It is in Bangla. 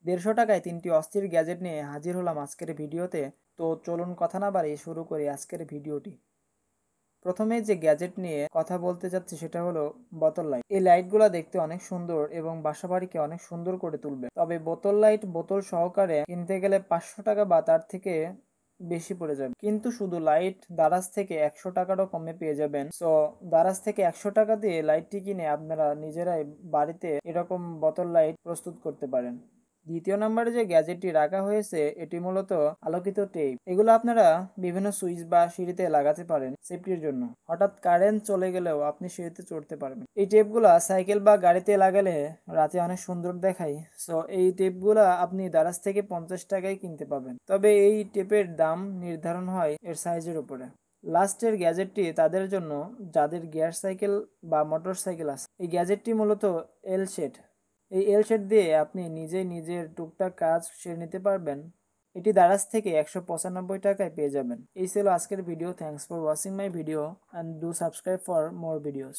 150 টাকায় 3টি অস্থির গ্যাজেট নিয়ে হাজির হলাম আজকের ভিডিওতে। তো চলুন কথা না বাড়িয়ে শুরু করি আজকের ভিডিওটি। প্রথমে যে গ্যাজেট নিয়ে কথা বলতে যাচ্ছি সেটা হলো বোতল লাইট। এই লাইটগুলো দেখতে অনেক সুন্দর এবং বাসাবাড়িকে অনেক সুন্দর করে তুলবে। তবে বোতল লাইট বোতল সহকারে কিনতে গেলে 500 টাকা বা তার থেকে বেশি পড়ে যাবে, কিন্তু শুধু লাইট দারাজ থেকে 100 টাকারও কমে পেয়ে যাবেন। সো দারাজ থেকে 100 টাকা দিয়ে লাইটটি কিনে আপনারা নিজেরাই বাড়িতে এরকম বোতল লাইট প্রস্তুত করতে পারেন। দ্বিতীয় নম্বরে যে গ্যাজেটটি রাখা হয়েছে এটি মূলত আলোকিত টেপ। এগুলো আপনারা বিভিন্ন সুইচ বা সিঁড়িতে লাগাতে পারেন সেফটির জন্য। হঠাৎ কারেন্ট চলে গেলেও আপনি সিঁড়িতে চড়তে পারবেন। এই টেপগুলা সাইকেল বা গাড়িতে লাগালে রাতে অনেক সুন্দর দেখায়। সো এই টেপগুলা আপনি দারাজ থেকে 50 টাকায় কিনতে পাবেন। তবে এই টেপের দাম নির্ধারণ হয় এর সাইজের উপরে। লাস্টের গ্যাজেটটি তাদের জন্য যাদের গিয়ার সাইকেল বা মোটর সাইকেল আছে। এই গ্যাজেটটি মূলত এল শেড। এই এল শেড দিয়ে আপনি নিজের টুকটাক কাজ সেরে নিতে পারবেন। এটি দারাজ থেকে 195 টাকায় পেয়ে যাবেন। এই ছিল আজকের video. Thanks for watching my video and do subscribe for more videos.